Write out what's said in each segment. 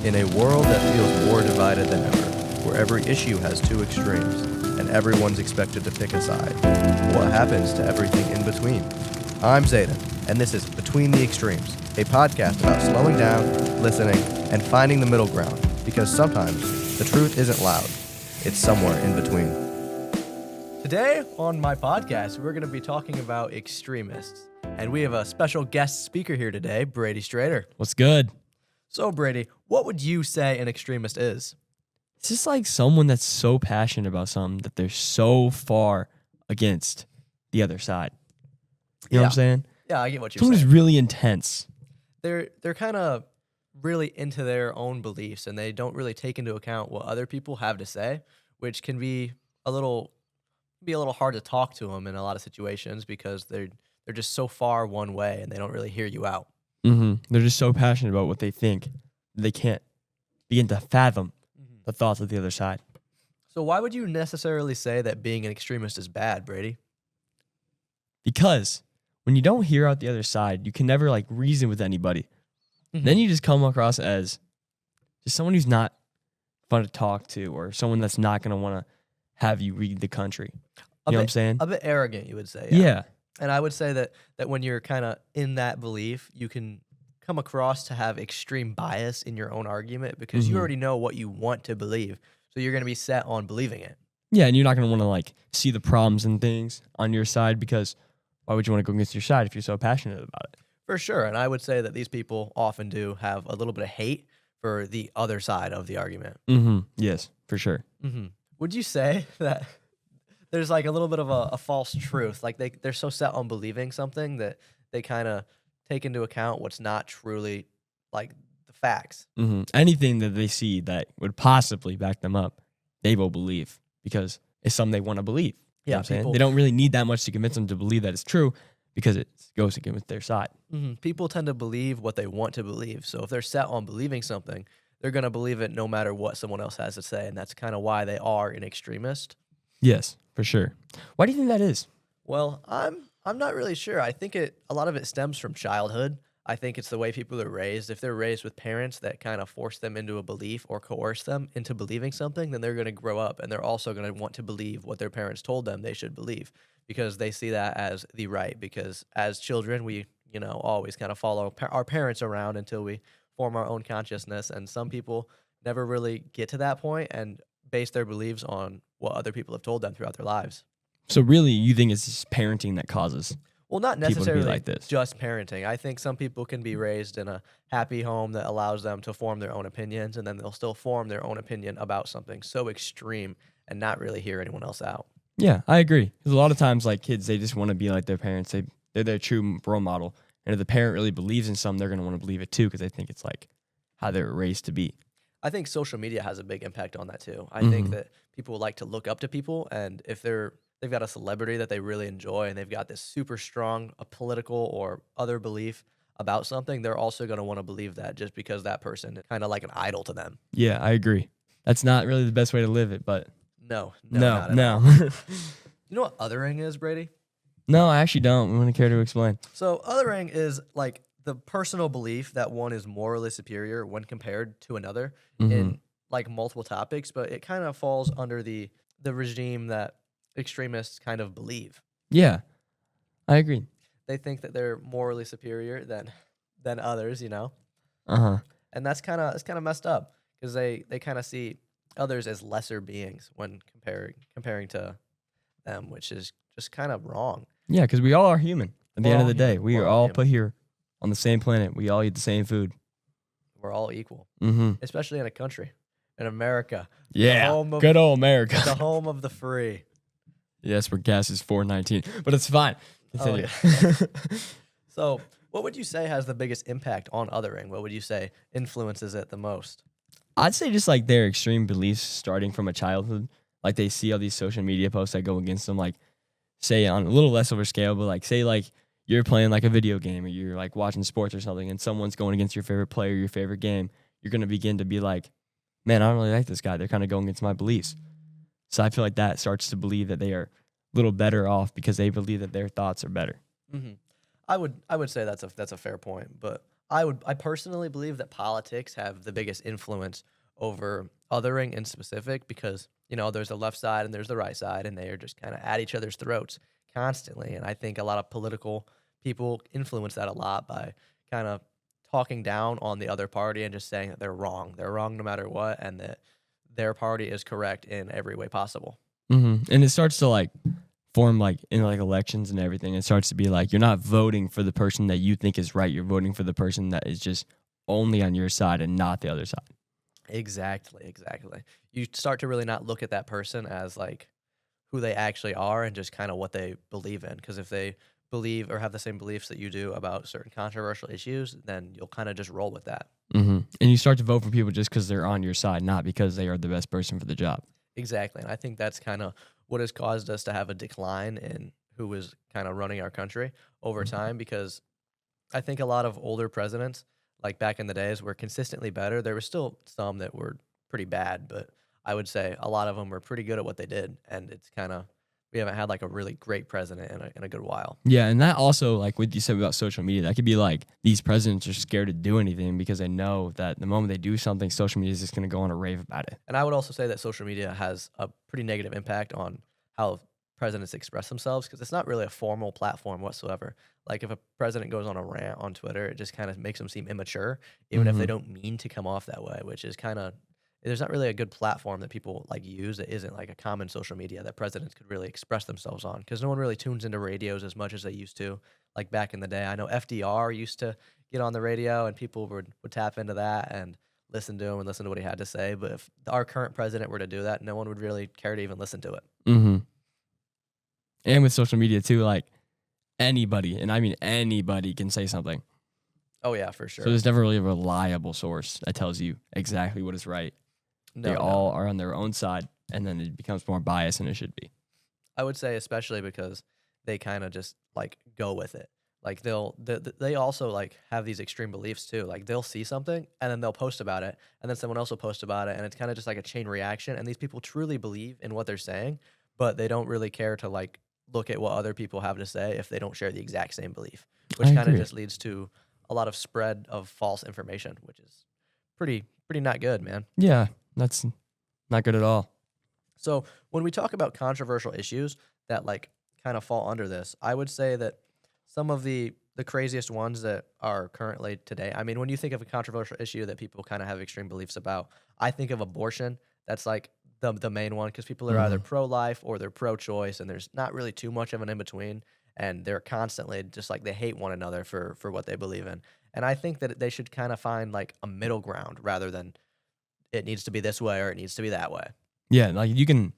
In a world that feels more divided than ever, where every issue has two extremes, and everyone's expected to pick a side, what happens to everything in between? I'm Zaiden, and this is Between the Extremes, a podcast about slowing down, listening, and finding the middle ground, because sometimes the truth isn't loud, it's somewhere in between. Today on my podcast, we're going to be talking about extremists, and we have a special guest speaker here today, Brady Strader. What's good? So, Brady, what would you say an extremist is? It's just like someone that's so passionate about something that they're so far against the other side. You know what I'm saying? Yeah, I get what you're Someone saying. who's really intense. They're kind of really into their own beliefs, and they don't really take into account what other people have to say, which can be a little hard to talk to them in a lot of situations because they're just so far one way and they don't really hear you out. They're just so passionate about what they think they can't begin to fathom the thoughts of the other side. So why would you necessarily say that being an extremist is bad, Brady? Because when you don't hear out the other side, you can never like reason with anybody. Then you just come across as just someone who's not fun to talk to, or someone that's not going to want to have you read the country. You know what I'm saying? A bit arrogant, you would say. Yeah. And I would say that when you're kind of in that belief, you can come across to have extreme bias in your own argument because you already know what you want to believe. So you're going to be set on believing it. Yeah, and you're not going to want to like see the problems and things on your side, because why would you want to go against your side if you're so passionate about it? For sure. And I would say that these people often do have a little bit of hate for the other side of the argument. Yes, for sure. Would you say that there's like a little bit of a false truth? Like they're so set on believing something that they kind of take into account what's not truly like the facts. Anything that they see that would possibly back them up, they will believe because it's something they want to believe. You know what I'm saying? They don't really need that much to convince them to believe that it's true because it goes against their side. People tend to believe what they want to believe. So if they're set on believing something, they're going to believe it no matter what someone else has to say. And that's kind of why they are an extremist. Yes, for sure. Why do you think that is? Well, I'm not really sure. I think a lot of it stems from childhood. I think it's the way people are raised. If they're raised with parents that kind of force them into a belief or coerce them into believing something, then they're going to grow up and they're also going to want to believe what their parents told them they should believe because they see that as the right. Because as children, we, always kind of follow our parents around until we form our own consciousness. And some people never really get to that point and base their beliefs on what other people have told them throughout their lives. So really, you think it's just parenting that causes not people to be necessarily like this? Just parenting. I think some people can be raised in a happy home that allows them to form their own opinions, and then they'll still form their own opinion about something so extreme and not really hear anyone else out. Yeah, I agree. Because a lot of times, like kids, they just want to be like their parents. They're their true role model. And if the parent really believes in something, they're going to want to believe it too because they think it's like how they're raised to be. I think social media has a big impact on that too. I think that people like to look up to people, and if they've got a celebrity that they really enjoy and they've got this super strong political or other belief about something, they're also going to want to believe that just because that person is kind of like an idol to them. Yeah, I agree. That's not really the best way to live it, but No. no. You know what othering is, Brady? No, I actually don't. I want to care to explain. So othering is like the personal belief that one is morally superior when compared to another in like multiple topics, but it kind of falls under the regime that extremists kind of believe. Yeah, I agree. They think that they're morally superior than others, and that's kind of messed up because they kind of see others as lesser beings when comparing to them, which is just kind of wrong. Yeah, because we all are human. At the end of the day, we are all human. put here on the same planet. We all eat the same food. We're all equal, especially in a country, in America. Yeah, good old America. The home of the free. Yes, where gas is $4.19, but it's fine. Continue. So, what would you say has the biggest impact on othering? What would you say influences it the most? I'd say just like their extreme beliefs starting from a childhood. Like they see all these social media posts that go against them, like say on a little less of a scale, but like say like you're playing like a video game or you're like watching sports or something and someone's going against your favorite player, your favorite game, you're going to begin to be like, man, I don't really like this guy. They're kind of going against my beliefs. So I feel like that starts to believe that they are a little better off because they believe that their thoughts are better. I would say that's a fair point, but I personally believe that politics have the biggest influence over othering in specific because, there's the left side and there's the right side, and they are just kind of at each other's throats constantly. And I think a lot of political people influence that a lot by kind of talking down on the other party and just saying that they're wrong. They're wrong no matter what, and that their party is correct in every way possible. And it starts to like form like in like elections and everything. It starts to be like you're not voting for the person that you think is right. You're voting for the person that is just only on your side and not the other side. Exactly, exactly. You start to really not look at that person as like who they actually are and just kind of what they believe in. Because if they believe or have the same beliefs that you do about certain controversial issues, then you'll kind of just roll with that. And you start to vote for people just because they're on your side, not because they are the best person for the job. Exactly. And I think that's kind of what has caused us to have a decline in who is kind of running our country over time because I think a lot of older presidents, like back in the days, were consistently better. There were still some that were pretty bad, but I would say a lot of them were pretty good at what they did. And it's kind of, we haven't had like a really great president in a good while. Yeah, and that also, like what you said about social media, that could be like these presidents are scared to do anything because they know that the moment they do something, social media is just going to go on a rave about it. And I would also say that social media has a pretty negative impact on how presidents express themselves because it's not really a formal platform whatsoever. Like if a president goes on a rant on Twitter, it just kind of makes them seem immature, even if they don't mean to come off that way, which is kind of, there's not really a good platform that people like use that isn't like a common social media that presidents could really express themselves on because no one really tunes into radios as much as they used to like back in the day. I know FDR used to get on the radio and people would tap into that and listen to him and listen to what he had to say. But if our current president were to do that, no one would really care to even listen to it. And with social media too, like anybody, and I mean anybody, can say something. Oh yeah, for sure. So there's never really a reliable source that tells you exactly what is right. They all are on their own side, and then it becomes more biased than it should be. I would say especially because they kind of just like go with it. Like they also like have these extreme beliefs too. Like they'll see something and then they'll post about it, and then someone else will post about it, and it's kind of just like a chain reaction. And these people truly believe in what they're saying, but they don't really care to like look at what other people have to say if they don't share the exact same belief, which kind of just leads to a lot of spread of false information, which is pretty not good, man. Yeah, that's not good at all. So when we talk about controversial issues that like kind of fall under this, I would say that some of the craziest ones that are currently today, I mean, when you think of a controversial issue that people kind of have extreme beliefs about, I think of abortion. That's like the main one because people are either pro-life or they're pro-choice, and there's not really too much of an in-between, and they're constantly just like they hate one another for what they believe in. And I think that they should kind of find like a middle ground rather than it needs to be this way or it needs to be that way. Yeah, like you can,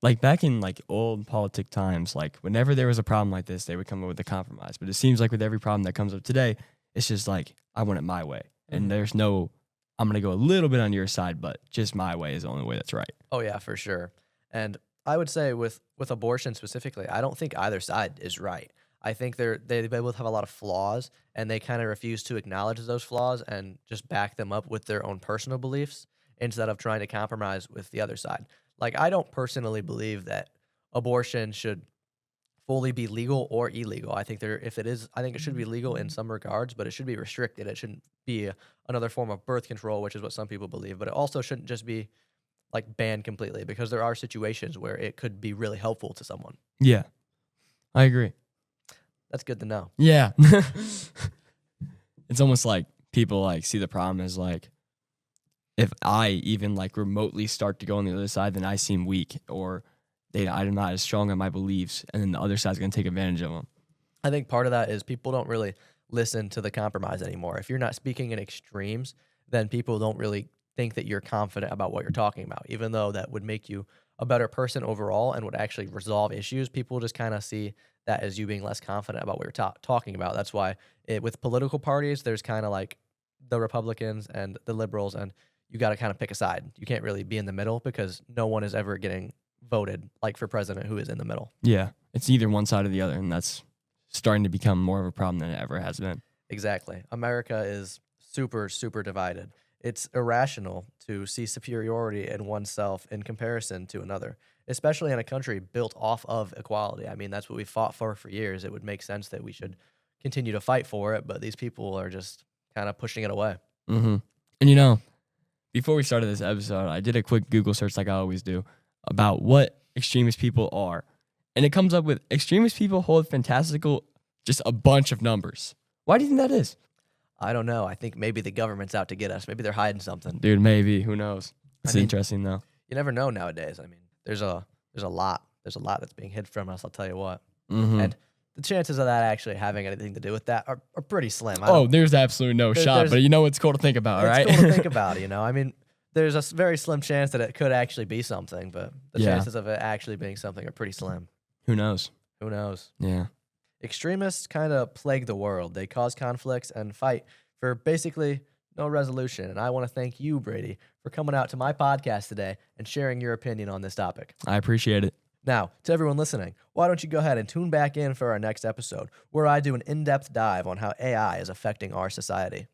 like back in like old politic times, like whenever there was a problem like this, they would come up with a compromise. But it seems like with every problem that comes up today, it's just like, I want it my way. And there's no, I'm going to go a little bit on your side, but just my way is the only way that's right. Oh yeah, for sure. And I would say with abortion specifically, I don't think either side is right. I think they both have a lot of flaws, and they kind of refuse to acknowledge those flaws and just back them up with their own personal beliefs instead of trying to compromise with the other side. Like, I don't personally believe that abortion should fully be legal or illegal. I think if it is, I think it should be legal in some regards, but it should be restricted. It shouldn't be another form of birth control, which is what some people believe. But it also shouldn't just be like banned completely because there are situations where it could be really helpful to someone. Yeah, I agree. That's good to know. Yeah. It's almost like people like see the problem as like, if I even like remotely start to go on the other side, then I seem weak, or I'm not as strong in my beliefs, and then the other side's going to take advantage of them. I think part of that is people don't really listen to the compromise anymore. If you're not speaking in extremes, then people don't really think that you're confident about what you're talking about, even though that would make you a better person overall and would actually resolve issues. People just kind of see that as you being less confident about what you're talking about. That's why with political parties, there's kind of like the Republicans and the liberals, and you got to kind of pick a side. You can't really be in the middle because no one is ever getting voted like for president who is in the middle. Yeah, it's either one side or the other, and that's starting to become more of a problem than it ever has been. Exactly. America is super, super divided. It's irrational to see superiority in oneself in comparison to another, especially in a country built off of equality. I mean, that's what we fought for years. It would make sense that we should continue to fight for it, but these people are just kind of pushing it away. Mm-hmm. And before we started this episode, I did a quick Google search like I always do about what extremist people are. And it comes up with extremist people hold fantastical, just a bunch of numbers. Why do you think that is? I don't know. I think maybe the government's out to get us. Maybe they're hiding something. Dude, maybe. Who knows? It's interesting, though. You never know nowadays. I mean, there's a lot. There's a lot that's being hid from us, I'll tell you what. Mm-hmm. And the chances of that actually having anything to do with that are pretty slim. There's absolutely no shot, but it's cool to think about, right? It's cool to think about, I mean, there's a very slim chance that it could actually be something, but the chances of it actually being something are pretty slim. Who knows? Who knows? Yeah. Extremists kind of plague the world. They cause conflicts and fight for basically no resolution. And I want to thank you, Brady, for coming out to my podcast today and sharing your opinion on this topic. I appreciate it. Now, to everyone listening, why don't you go ahead and tune back in for our next episode, where I do an in-depth dive on how AI is affecting our society.